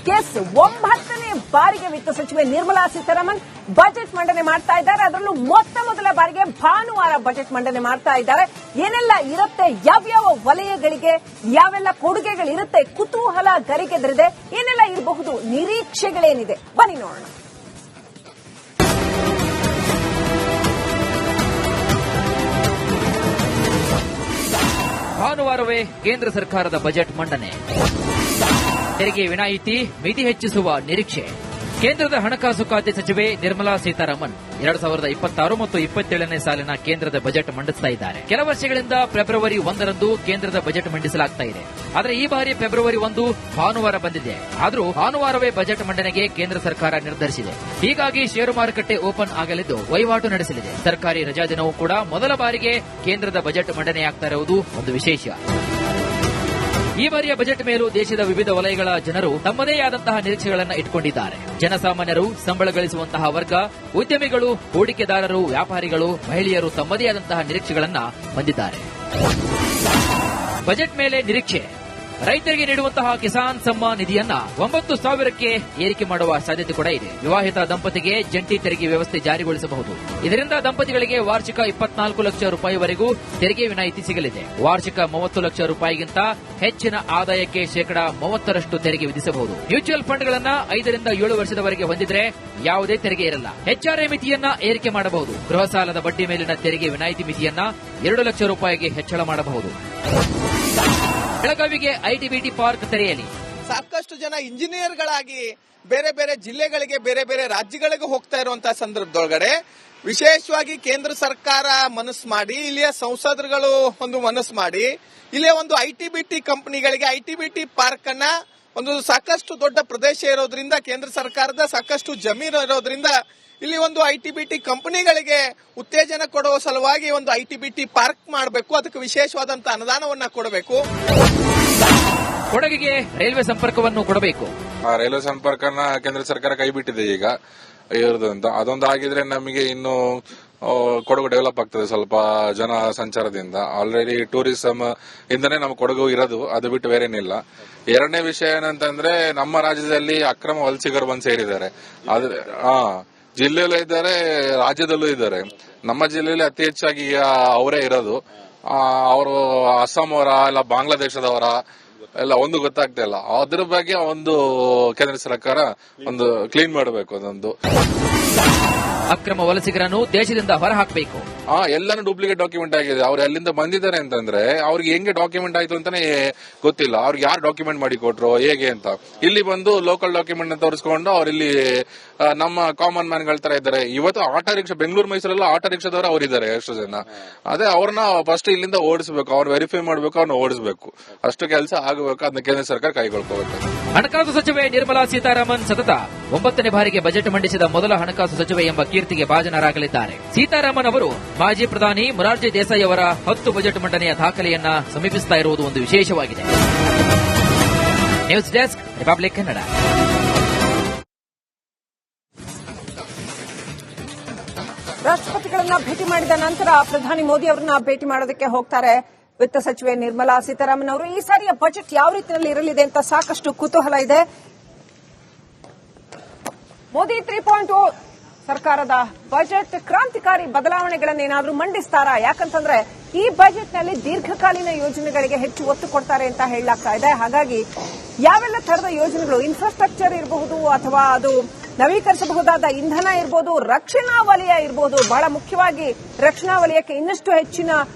9ನೇ ಬಾರಿಗೆ ವಿತ್ತ ಸಚಿವೆ ನಿರ್ಮಲಾ ಸೀತಾರಾಮನ್ ಬಜೆಟ್ ಮಂಡನೆ ಮಾಡ್ತಾ ಇದ್ದಾರೆ. ಅದರಲ್ಲೂ ಮೊದಲ ಬಾರಿಗೆ ಭಾನುವಾರ ಬಜೆಟ್ ಮಂಡನೆ ಮಾಡ್ತಾ ಇದ್ದಾರೆ. ಏನೆಲ್ಲ ಇರುತ್ತೆ, ಯಾವ್ಯಾವ ವಲಯಗಳಿಗೆ ಯಾವೆಲ್ಲ ಕೊಡುಗೆಗಳಿರುತ್ತೆ, ಕುತೂಹಲ ಗರಿಗೆದರಿದೆ. ಏನೆಲ್ಲ ಇರಬಹುದು, ನಿರೀಕ್ಷೆಗಳೇನಿದೆ, ಬನ್ನಿ ನೋಡೋಣ. ಭಾನುವಾರವೇ ಕೇಂದ್ರ ಸರ್ಕಾರದ ಬಜೆಟ್ ಮಂಡನೆ. ತೆರಿಗೆ ವಿನಾಯಿತಿ ಮಿತಿ ಹೆಚ್ಚಿಸುವ ನಿರೀಕ್ಷೆ. ಕೇಂದ್ರದ ಹಣಕಾಸು ಖಾತೆ ಸಚಿವೆ ನಿರ್ಮಲಾ ಸೀತಾರಾಮನ್ 2026 ಮತ್ತು 27ನೇ ಸಾಲಿನ ಕೇಂದ್ರದ ಬಜೆಟ್ ಮಂಡಿಸ್ತಾ ಇದ್ದಾರೆ. ಕೆಲ ವರ್ಷಗಳಿಂದ ಫೆಬ್ರವರಿ 1ರಂದು ಕೇಂದ್ರದ ಬಜೆಟ್ ಮಂಡಿಸಲಾಗ್ತಾ ಇದೆ. ಆದರೆ ಈ ಬಾರಿ ಫೆಬ್ರವರಿ 1 ಭಾನುವಾರ ಬಂದಿದೆ. ಆದರೂ ಭಾನುವಾರವೇ ಬಜೆಟ್ ಮಂಡನೆಗೆ ಕೇಂದ್ರ ಸರ್ಕಾರ ನಿರ್ಧರಿಸಿದೆ. ಹೀಗಾಗಿ ಷೇರು ಮಾರುಕಟ್ಟೆ ಓಪನ್ ಆಗಲಿದ್ದು ವಹಿವಾಟು ನಡೆಸಲಿದೆ. ಸರ್ಕಾರಿ ರಜಾ ದಿನವೂ ಕೂಡ ಮೊದಲ ಬಾರಿಗೆ ಕೇಂದ್ರದ ಬಜೆಟ್ ಮಂಡನೆಯಾಗ್ತಾ ಇರುವುದು ಒಂದು ವಿಶೇಷ. ಈ ಬಾರಿಯ ಬಜೆಟ್ ಮೇಲೂ ದೇಶದ ವಿವಿಧ ವಲಯಗಳ ಜನರು ತಮ್ಮದೇ ಆದಂತಹ ನಿರೀಕ್ಷೆಗಳನ್ನು ಇಟ್ಟುಕೊಂಡಿದ್ದಾರೆ. ಜನಸಾಮಾನ್ಯರು, ಸಂಬಳ ಗಳಿಸುವಂತಹ ವರ್ಗ, ಉದ್ಯಮಿಗಳು, ಹೂಡಿಕೆದಾರರು, ವ್ಯಾಪಾರಿಗಳು, ಮಹಿಳೆಯರು ತಮ್ಮದೇ ಆದಂತಹ ನಿರೀಕ್ಷೆಗಳನ್ನು ಹೊಂದಿದ್ದಾರೆ. ಬಜೆಟ್ ಮೇಲೆ ನಿರೀಕ್ಷೆ. ರೈತರಿಗೆ ನೀಡುವಂತಹ ಕಿಸಾನ್ ಸಮ್ಮಾನ್ ನಿಧಿಯನ್ನ 9,000ಕ್ಕೆ ಏರಿಕೆ ಮಾಡುವ ಸಾಧ್ಯತೆ ಕೂಡ ಇದೆ. ವಿವಾಹಿತ ದಂಪತಿಗೆ ಜಂಟಿ ತೆರಿಗೆ ವ್ಯವಸ್ಥೆ ಜಾರಿಗೊಳಿಸಬಹುದು. ಇದರಿಂದ ದಂಪತಿಗಳಿಗೆ ವಾರ್ಷಿಕ 24 ಲಕ್ಷ ರೂಪಾಯಿವರೆಗೂ ತೆರಿಗೆ ವಿನಾಯಿತಿ ಸಿಗಲಿದೆ. ವಾರ್ಷಿಕ 30 ಲಕ್ಷ ರೂಪಾಯಿಗಿಂತ ಹೆಚ್ಚಿನ ಆದಾಯಕ್ಕೆ ಶೇಕಡಾ 30ರಷ್ಟು ತೆರಿಗೆ ವಿಧಿಸಬಹುದು. ಮ್ಯೂಚುವಲ್ ಫಂಡ್ಗಳನ್ನ 5 ರಿಂದ 7 ವರ್ಷದವರೆಗೆ ಹೊಂದಿದ್ರೆ ಯಾವುದೇ ತೆರಿಗೆ ಇರಲ್ಲ. HRA ಮಿತಿಯನ್ನ ಏರಿಕೆ ಮಾಡಬಹುದು. ಗೃಹ ಸಾಲದ ಬಡ್ಡಿ ಮೇಲಿನ ತೆರಿಗೆ ವಿನಾಯಿತಿ ಮಿತಿಯನ್ನ 2 ಲಕ್ಷ ರೂಪಾಯಿಗೆ ಹೆಚ್ಚಳ ಮಾಡಬಹುದು. ಬೆಳಗಾವಿಗೆ ಐಟಿ ಪಾರ್ಕ್ ತೆರೆಯಲಿ. ಸಾಕಷ್ಟು ಜನ ಇಂಜಿನಿಯರ್ಗಳಾಗಿ ಬೇರೆ ಬೇರೆ ಜಿಲ್ಲೆಗಳಿಗೆ, ಬೇರೆ ಬೇರೆ ರಾಜ್ಯಗಳಿಗೆ ಹೋಗ್ತಾ ಇರುವಂತಹ ಸಂದರ್ಭದೊಳಗಡೆ ವಿಶೇಷವಾಗಿ ಕೇಂದ್ರ ಸರ್ಕಾರ ಮನಸ್ಸು ಮಾಡಿ, ಇಲ್ಲಿಯ ಸಂಸದರುಗಳು ಒಂದು ಮನಸ್ಸು ಮಾಡಿ, ಇಲ್ಲಿಯ ಒಂದು ಐಟಿ ಕಂಪನಿಗಳಿಗೆ ಐಟಿ ಪಾರ್ಕ್ ಅನ್ನ ಒಂದು ಸಾಕಷ್ಟು ದೊಡ್ಡ ಪ್ರದೇಶ ಇರೋದ್ರಿಂದ, ಕೇಂದ್ರ ಸರ್ಕಾರದ ಸಾಕಷ್ಟು ಜಮೀನು ಇರೋದ್ರಿಂದ ಇಲ್ಲಿ ಒಂದು ಐಟಿ ಕಂಪನಿಗಳಿಗೆ ಉತ್ತೇಜನ ಕೊಡುವ ಸಲುವಾಗಿ ಒಂದು ಐಟಿ ಪಾರ್ಕ್ ಮಾಡಬೇಕು. ಅದಕ್ಕೆ ವಿಶೇಷವಾದಂತಹ ಅನುದಾನವನ್ನ ಕೊಡಬೇಕು. ಕೊಡಗಿಗೆ ರೈಲ್ವೆ ಸಂಪರ್ಕವನ್ನು ಕೊಡಬೇಕು. ರೈಲ್ವೆ ಸಂಪರ್ಕನ ಕೇಂದ್ರ ಸರ್ಕಾರ ಕೈ ಬಿಟ್ಟಿದೆ ಈಗ ಇರೋದಂತ. ಅದೊಂದು ಆಗಿದ್ರೆ ನಮಗೆ ಇನ್ನು ಕೊಡಗು ಡೆವಲಪ್ ಆಗ್ತದೆ ಸ್ವಲ್ಪ ಜನ ಸಂಚಾರದಿಂದ. ಆಲ್ರೆಡಿ ಟೂರಿಸಂ ಇಂದನೇ ನಮ್ಮ ಕೊಡಗು ಇರೋದು, ಅದು ಬಿಟ್ಟು ಬೇರೇನಿಲ್ಲ. ಎರಡನೇ ವಿಷಯ ಏನಂತಂದ್ರೆ, ನಮ್ಮ ರಾಜ್ಯದಲ್ಲಿ ಅಕ್ರಮ ವಲಸಿಗರು ಬಂದು ಸೇರಿದ್ದಾರೆ. ಜಿಲ್ಲೆಯಲ್ಲೂ ಇದ್ದಾರೆ, ರಾಜ್ಯದಲ್ಲೂ ಇದ್ದಾರೆ. ನಮ್ಮ ಜಿಲ್ಲೆಯಲ್ಲಿ ಅತಿ ಹೆಚ್ಚಾಗಿ ಅವರೇ ಇರೋದು. ಅವರು ಅಸ್ಸಾಂ ಅವರ ಇಲ್ಲ ಬಾಂಗ್ಲಾದೇಶದವರ ಎಲ್ಲ ಒಂದು ಗೊತ್ತಾಗ್ತಾ ಇಲ್ಲ. ಅದ್ರ ಬಗ್ಗೆ ಒಂದು ಕೇಂದ್ರ ಸರ್ಕಾರ ಒಂದು ಕ್ಲೀನ್ ಮಾಡಬೇಕು. ಅದೊಂದು ಅಕ್ರಮ ವಲಸಿಗರನ್ನು ದೇಶದಿಂದ ಹೊರಹಾಕಬೇಕು. ಎಲ್ಲಾನು ಡೂಪ್ಲಿಕೇಟ್ ಡಾಕ್ಯುಮೆಂಟ್ ಆಗಿದೆ. ಅವ್ರು ಎಲ್ಲಿಂದ ಬಂದಿದ್ದಾರೆ ಅಂತಂದ್ರೆ ಅವ್ರಿಗೆ ಹೆಂಗೆ ಡಾಕ್ಯುಮೆಂಟ್ ಆಯ್ತು ಅಂತಾನೆ ಗೊತ್ತಿಲ್ಲ. ಅವ್ರಿಗೆ ಯಾರು ಡಾಕ್ಯುಮೆಂಟ್ ಮಾಡಿ ಕೊಟ್ರು ಹೇಗೆ ಅಂತ. ಇಲ್ಲಿ ಬಂದು ಲೋಕಲ್ ಡಾಕ್ಯುಮೆಂಟ್ ತೋರಿಸ್ಕೊಂಡು ಅವ್ರು ಇಲ್ಲಿ ನಮ್ಮ ಕಾಮನ್ ಮ್ಯಾನ್ ಗಳ ತರ ಇದ್ದಾರೆ. ಇವತ್ತು ಆಟೋ ರಿಕ್ಷಾ, ಬೆಂಗಳೂರು ಮೈಸೂರೆಲ್ಲ ಆಟೋ ರಿಕ್ಷಾದವರು ಅವರಿದ್ದಾರೆ ಎಷ್ಟು ಜನ. ಅದೇ ಅವ್ರನ್ನ ಫಸ್ಟ್ ಇಲ್ಲಿಂದ ಓಡಿಸಬೇಕು, ಅವ್ರು ವೆರಿಫೈ ಮಾಡಬೇಕು, ಅವ್ರನ್ನ ಓಡಿಸಬೇಕು. ಅಷ್ಟು ಕೆಲಸ ಆಗಬೇಕು. ಅದನ್ನ ಕೇಂದ್ರ ಸರ್ಕಾರ ಕೈಗೊಳ್ಕೋಬೇಕು. ಹಣಕಾಸು ಸಚಿವೆ ನಿರ್ಮಲಾ ಸೀತಾರಾಮನ್ ಸತತ 9ನೇ ಬಾರಿಗೆ ಬಜೆಟ್ ಮಂಡಿಸಿದ ಮೊದಲ ಹಣಕಾಸು ಸಚಿವೆ ಎಂಬ ಕೀರ್ತಿಗೆ ಭಾಜನರಾಗಲಿದ್ದಾರೆ. ಸೀತಾರಾಮನ್ ಅವರು ಮಾಜಿ ಪ್ರಧಾನಿ ಮೊರಾರ್ಜಿ ದೇಸಾಯಿ ಅವರ 10 ಬಜೆಟ್ ಮಂಡನೆಯ ದಾಖಲೆಯನ್ನ ಸಮೀಪಿಸುತ್ತಾ ಇರುವುದು ಒಂದು ವಿಶೇಷವಾಗಿದೆ. News desk, Republic Kannada. ರಾಷ್ಟ್ರಪತಿಗಳನ್ನ ಭೇಟಿ ಮಾಡಿದ ನಂತರ ಪ್ರಧಾನಿ ಮೋದಿ ಅವರನ್ನ ಭೇಟಿ ಮಾಡೋದಕ್ಕೆ ಹೋಗ್ತಾರೆ ವಿತ್ತ ಸಚಿವೆ ನಿರ್ಮಲಾ ಸೀತಾರಾಮನ್ ಅವರು. ಈ ಸಾರಿಯ ಬಜೆಟ್ ಯಾವ ರೀತಿಯಲ್ಲಿ ಇರಲಿದೆ ಅಂತ ಸಾಕಷ್ಟು ಕುತೂಹಲ ಇದೆ. ಮೋದಿ 3.0 ಸರ್ಕಾರದ ಬಜೆಟ್ ಕ್ರಾಂತಿಕಾರಿ ಬದಲಾವಣೆಗಳನ್ನೇನಾದ್ರೂ ಮಂಡಿಸ್ತಾರಾ? ಯಾಕಂತಂದ್ರೆ ಈ ಬಜೆಟ್ನಲ್ಲಿ ದೀರ್ಘಕಾಲೀನ ಯೋಜನೆಗಳಿಗೆ ಹೆಚ್ಚು ಒತ್ತು ಕೊಡ್ತಾರೆ ಅಂತ ಹೇಳಲಾಗ್ತಾ ಇದೆ. ಹಾಗಾಗಿ ಯಾವೆಲ್ಲ ತರದ ಯೋಜನೆಗಳು, ಇನ್ಫ್ರಾಸ್ಟ್ರಕ್ಚರ್ ಇರಬಹುದು ಅಥವಾ ಅದು ನವೀಕರಿಸಬಹುದಾದ ಇಂಧನ ಇರಬಹುದು, ರಕ್ಷಣಾ ವಲಯ ಇರಬಹುದು. ಬಹಳ ಮುಖ್ಯವಾಗಿ ರಕ್ಷಣಾ ವಲಯಕ್ಕೆ ಇನ್ನಷ್ಟು ಹೆಚ್ಚಿನ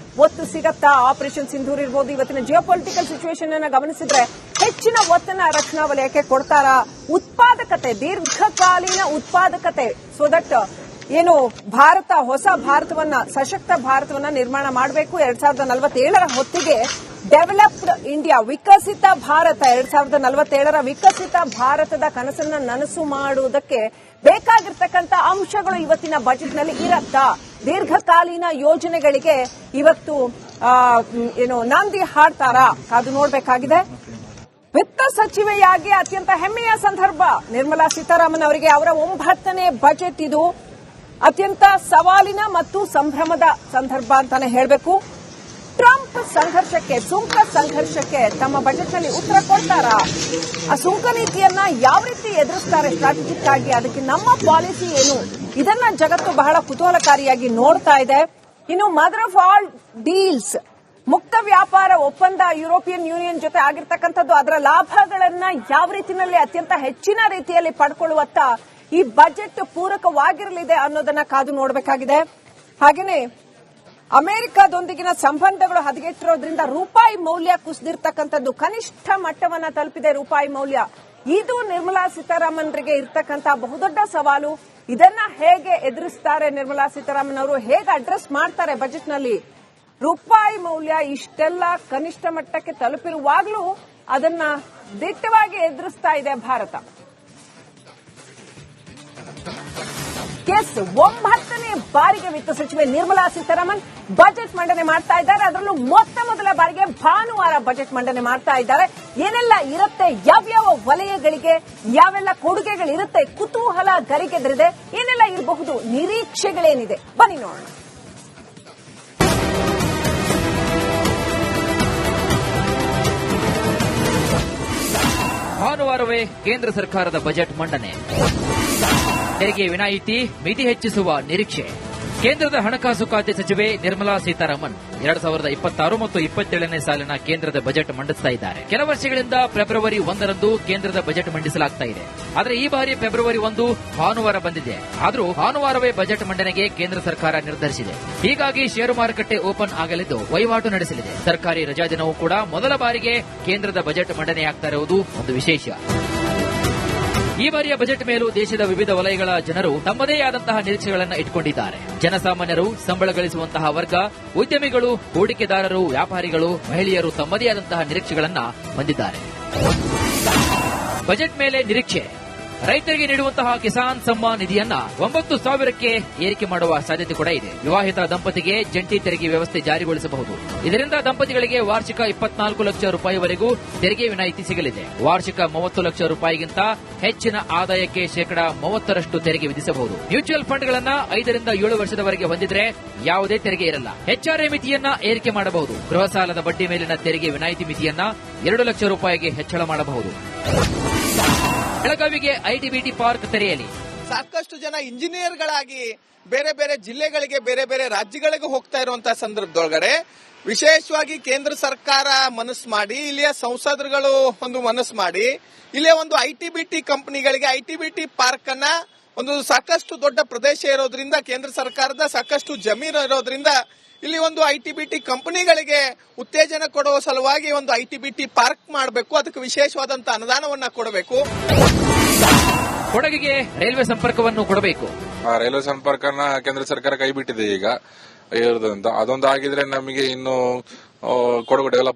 ಒತ್ತು ಸಿಗತ್ತಾ? ಆಪರೇಷನ್ ಸಿಂಧೂರ್ ಇರಬಹುದು. ಇವತ್ತಿನ ಜಿಯೋಪೊಲಿಟಿಕಲ್ ಸಿಚುವೇಶನ್ ಅನ್ನು ಗಮನಿಸಿದ್ರೆ ಹೆಚ್ಚಿನ ಒತ್ತನ್ನ ರಕ್ಷಣಾ ವಲಯಕ್ಕೆ ಕೊಡ್ತಾರಾ? ಉತ್ಪಾದಕತೆ, ದೀರ್ಘಕಾಲೀನ ಉತ್ಪಾದಕತೆ, ಸೊ ದಟ್ ಏನು ಭಾರತ ಹೊಸ ಭಾರತವನ್ನ, ಸಶಕ್ತ ಭಾರತವನ್ನ ನಿರ್ಮಾಣ ಮಾಡಬೇಕು. 2047ರ ಹೊತ್ತಿಗೆ ಡೆವಲಪ್ಡ್ ಇಂಡಿಯಾ, ವಿಕಸಿತ ಭಾರತ, 2047ರ ವಿಕಸಿತ ಭಾರತದ ಕನಸನ್ನ ನನಸು ಮಾಡುವುದಕ್ಕೆ ಬೇಕಾಗಿರ್ತಕ್ಕಂಥ ಅಂಶಗಳು ಇವತ್ತಿನ ಬಜೆಟ್ನಲ್ಲಿ ಇರತ್ತಾ? ದೀರ್ಘಕಾಲೀನ ಯೋಜನೆಗಳಿಗೆ ಇವತ್ತು ಏನು ನಾಂದಿ ಹಾಡ್ತಾರಾ? ಕಾದು ನೋಡಬೇಕಾಗಿದೆ. ವಿತ್ತ ಸಚಿವೆಯಾಗಿ ಅತ್ಯಂತ ಹೆಮ್ಮೆಯ ಸಂದರ್ಭ ನಿರ್ಮಲಾ ಸೀತಾರಾಮನ್ ಅವರಿಗೆ. ಅವರ 9ನೇ ಬಜೆಟ್ ಇದು. ಅತ್ಯಂತ ಸವಾಲಿನ ಮತ್ತು ಸಂಭ್ರಮದ ಸಂದರ್ಭ ಅಂತಾನೆ ಹೇಳಬೇಕು. ಟ್ರಂಪ್ ಸುಂಕ ಸಂಘರ್ಷಕ್ಕೆ ತಮ್ಮ ಬಜೆಟ್ನಲ್ಲಿ ಉತ್ತರ ಕೊಡ್ತಾರಾ? ಆ ಸುಂಕ ನೀತಿಯನ್ನ ಯಾವ ರೀತಿ ಎದುರಿಸ್ತಾರೆ ಸ್ಟ್ರಾಟಜಿಕ್ ಆಗಿ? ಅದಕ್ಕೆ ನಮ್ಮ ಪಾಲಿಸಿ ಏನು? ಇದನ್ನ ಜಗತ್ತು ಬಹಳ ಕುತೂಹಲಕಾರಿಯಾಗಿ ನೋಡ್ತಾ ಇದೆ. ಇನ್ನು ಮದರ್ ಆಫ್ ಆಲ್ ಡೀಲ್ಸ್, ಮುಕ್ತ ವ್ಯಾಪಾರ ಒಪ್ಪಂದ ಯುರೋಪಿಯನ್ ಯೂನಿಯನ್ ಜೊತೆ ಆಗಿರ್ತಕ್ಕಂಥದ್ದು, ಅದರ ಲಾಭಗಳನ್ನ ಯಾವ ರೀತಿಯಲ್ಲಿ ಅತ್ಯಂತ ಹೆಚ್ಚಿನ ರೀತಿಯಲ್ಲಿ ಪಡ್ಕೊಳ್ಳುವತ್ತ ಈ ಬಜೆಟ್ ಪೂರಕವಾಗಿರಲಿದೆ ಅನ್ನೋದನ್ನ ಕಾದು ನೋಡಬೇಕಾಗಿದೆ. ಹಾಗೇನೆ ಅಮೆರಿಕದೊಂದಿಗಿನ ಸಂಬಂಧಗಳು ಹದಗೆಟ್ಟಿರೋದ್ರಿಂದ ರೂಪಾಯಿ ಮೌಲ್ಯ ಕುಸಿದಿರ್ತಕ್ಕಂಥದ್ದು, ಕನಿಷ್ಠ ಮಟ್ಟವನ್ನ ತಲುಪಿದೆ ರೂಪಾಯಿ ಮೌಲ್ಯ. ಇದು ನಿರ್ಮಲಾ ಸೀತಾರಾಮನ್ರಿಗೆ ಇರ್ತಕ್ಕಂಥ ಬಹುದೊಡ್ಡ ಸವಾಲು. ಇದನ್ನ ಹೇಗೆ ಎದುರಿಸ್ತಾರೆ ನಿರ್ಮಲಾ ಸೀತಾರಾಮನ್ ಅವರು? ಹೇಗೆ ಅಡ್ರೆಸ್ ಮಾಡ್ತಾರೆ ಬಜೆಟ್ನಲ್ಲಿ? ರೂಪಾಯಿ ಮೌಲ್ಯ ಇಷ್ಟೆಲ್ಲ ಕನಿಷ್ಠ ಮಟ್ಟಕ್ಕೆ ತಲುಪಿರುವಾಗಲೂ ಅದನ್ನ ದಿಟ್ಟವಾಗಿ ಎದುರಿಸ್ತಾ ಇದೆ ಭಾರತ. ಕೇಸ್ 9ನೇ ಬಾರಿಗೆ ವಿತ್ತ ಸಚಿವೆ ನಿರ್ಮಲಾ ಸೀತಾರಾಮನ್ ಬಜೆಟ್ ಮಂಡನೆ ಮಾಡ್ತಾ ಇದ್ದಾರೆ. ಅದರಲ್ಲೂ ಮೊದಲ ಬಾರಿಗೆ ಭಾನುವಾರ ಬಜೆಟ್ ಮಂಡನೆ ಮಾಡ್ತಾ ಇದ್ದಾರೆ. ಏನೆಲ್ಲ ಇರುತ್ತೆ, ಯಾವ್ಯಾವ ವಲಯಗಳಿಗೆ ಯಾವೆಲ್ಲ ಕೊಡುಗೆಗಳಿರುತ್ತೆ, ಕುತೂಹಲ ಗರಿಗೆದರಿದೆ. ಏನೆಲ್ಲ ಇರಬಹುದು, ನಿರೀಕ್ಷೆಗಳೇನಿದೆ, ಬನ್ನಿ ನೋಡೋಣ. ಭಾನುವಾರವೇ ಕೇಂದ್ರ ಸರ್ಕಾರದ ಬಜೆಟ್ ಮಂಡನೆ. ತೆರಿಗೆ ವಿನಾಯಿತಿ, ಮಿತಿ ಹೆಚ್ಚಿಸುವ ನಿರೀಕ್ಷೆ. ಕೇಂದ್ರದ ಹಣಕಾಸು ಖಾತೆ ಸಚಿವೆ ನಿರ್ಮಲಾ ಸೀತಾರಾಮನ್ 2026 ಮತ್ತು 27ನೇ ಸಾಲಿನ ಕೇಂದ್ರದ ಬಜೆಟ್ ಮಂಡಿಸ್ತಾ ಇದ್ದಾರೆ. ಕೆಲ ವರ್ಷಗಳಿಂದ ಫೆಬ್ರವರಿ 1ರಂದು ಕೇಂದ್ರದ ಬಜೆಟ್ ಮಂಡಿಸಲಾಗ್ತಾ ಇದೆ. ಆದರೆ ಈ ಬಾರಿ ಫೆಬ್ರವರಿ 1 ಭಾನುವಾರ ಬಂದಿದೆ. ಆದರೂ ಭಾನುವಾರವೇ ಬಜೆಟ್ ಮಂಡನೆಗೆ ಕೇಂದ್ರ ಸರ್ಕಾರ ನಿರ್ಧರಿಸಿದೆ. ಹೀಗಾಗಿ ಷೇರು ಮಾರುಕಟ್ಟೆ ಓಪನ್ ಆಗಲಿದ್ದು ವಹಿವಾಟು ನಡೆಸಲಿದೆ. ಸರ್ಕಾರಿ ರಜಾ ದಿನವೂ ಕೂಡ ಮೊದಲ ಬಾರಿಗೆ ಕೇಂದ್ರದ ಬಜೆಟ್ ಮಂಡನೆಯಾಗ್ತಾ ಇರುವುದು ಒಂದು ವಿಶೇಷ. ಈ ಬಾರಿಯ ಬಜೆಟ್ ಮೇಲೂ ದೇಶದ ವಿವಿಧ ವಲಯಗಳ ಜನರು ತಮ್ಮದೇ ಆದಂತಹ ನಿರೀಕ್ಷೆಗಳನ್ನು ಇಟ್ಟುಕೊಂಡಿದ್ದಾರೆ. ಜನಸಾಮಾನ್ಯರು, ಸಂಬಳ ಗಳಿಸುವಂತಹ ವರ್ಗ, ಉದ್ಯಮಿಗಳು, ಹೂಡಿಕೆದಾರರು, ವ್ಯಾಪಾರಿಗಳು, ಮಹಿಳೆಯರು ತಮ್ಮದೇ ಆದಂತಹ ನಿರೀಕ್ಷೆಗಳನ್ನು ಹೊಂದಿದ್ದಾರೆ. ಬಜೆಟ್ ಮೇಲೆ ನಿರೀಕ್ಷೆ. ರೈತರಿಗೆ ನೀಡುವಂತಹ ಕಿಸಾನ್ ಸಮ್ಮಾನ್ ನಿಧಿಯನ್ನ 9,000ಕ್ಕೆ ಏರಿಕೆ ಮಾಡುವ ಸಾಧ್ಯತೆ ಕೂಡ ಇದೆ. ವಿವಾಹಿತ ದಂಪತಿಗೆ ಜಂಟಿ ತೆರಿಗೆ ವ್ಯವಸ್ಥೆ ಜಾರಿಗೊಳಿಸಬಹುದು. ಇದರಿಂದ ದಂಪತಿಗಳಿಗೆ ವಾರ್ಷಿಕ 24 ಲಕ್ಷ ರೂಪಾಯಿವರೆಗೂ ತೆರಿಗೆ ವಿನಾಯಿತಿ ಸಿಗಲಿದೆ. ವಾರ್ಷಿಕ 30 ಲಕ್ಷ ರೂಪಾಯಿಗಿಂತ ಹೆಚ್ಚಿನ ಆದಾಯಕ್ಕೆ ಶೇಕಡಾ 30ರಷ್ಟು ತೆರಿಗೆ ವಿಧಿಸಬಹುದು. ಮ್ಯೂಚುವಲ್ ಫಂಡ್ಗಳನ್ನ 5 ರಿಂದ 7 ವರ್ಷದವರೆಗೆ ಹೊಂದಿದ್ರೆ ಯಾವುದೇ ತೆರಿಗೆ ಇರಲ್ಲ. HRA ಮಿತಿಯನ್ನ ಏರಿಕೆ ಮಾಡಬಹುದು. ಗೃಹ ಸಾಲದ ಬಡ್ಡಿ ಮೇಲಿನ ತೆರಿಗೆ ವಿನಾಯಿತಿ ಮಿತಿಯನ್ನ 2 ಲಕ್ಷ ರೂಪಾಯಿಗೆ ಹೆಚ್ಚಳ ಮಾಡಬಹುದು. ಬೆಳಗಾವಿಗೆ ಐಟಿಬಿಟಿ ಪಾರ್ಕ್ ತೆರೆಯಲಿ. ಸಾಕಷ್ಟು ಜನ ಇಂಜಿನಿಯರ್ಗಳಾಗಿ ಬೇರೆ ಬೇರೆ ಜಿಲ್ಲೆಗಳಿಗೆ, ಬೇರೆ ಬೇರೆ ರಾಜ್ಯಗಳಿಗೆ ಹೋಗ್ತಾ ಇರುವಂತಹ ಸಂದರ್ಭದೊಳಗಡೆ ವಿಶೇಷವಾಗಿ ಕೇಂದ್ರ ಸರ್ಕಾರ ಮನಸ್ಸು ಮಾಡಿ, ಇಲ್ಲಿಯ ಸಂಸದರುಗಳು ಒಂದು ಮನಸ್ಸು ಮಾಡಿ, ಇಲ್ಲಿಯ ಒಂದು ಐಟಿಬಿಟಿ ಕಂಪನಿಗಳಿಗೆ ಐಟಿಬಿಟಿ ಪಾರ್ಕ್ ಅನ್ನ ಒಂದು ಸಾಕಷ್ಟು ದೊಡ್ಡ ಪ್ರದೇಶ ಇರೋದ್ರಿಂದ, ಕೇಂದ್ರ ಸರ್ಕಾರದ ಸಾಕಷ್ಟು ಜಮೀನು ಇರೋದ್ರಿಂದ ಇಲ್ಲಿ ಒಂದು ಐಟಿಬಿಟಿ ಕಂಪನಿಗಳಿಗೆ ಉತ್ತೇಜನ ಕೊಡುವ ಸಲುವಾಗಿ ಒಂದು ಐಟಿಬಿಟಿ ಪಾರ್ಕ್ ಮಾಡಬೇಕು. ಅದಕ್ಕೆ ವಿಶೇಷವಾದಂತಹ ಅನುದಾನವನ್ನ ಕೊಡಬೇಕು. ಕೊಡಗಿಗೆ ರೈಲ್ವೆ ಸಂಪರ್ಕವನ್ನು ಕೊಡಬೇಕು. ರೈಲ್ವೆ ಸಂಪರ್ಕನ ಕೇಂದ್ರ ಸರ್ಕಾರ ಕೈ ಬಿಟ್ಟಿದೆ ಈಗ ಇರೋದಂತ. ಅದೊಂದು ಆಗಿದ್ರೆ ನಮಗೆ ಇನ್ನು ಕೊಡಗು ಡೆವಲಪ್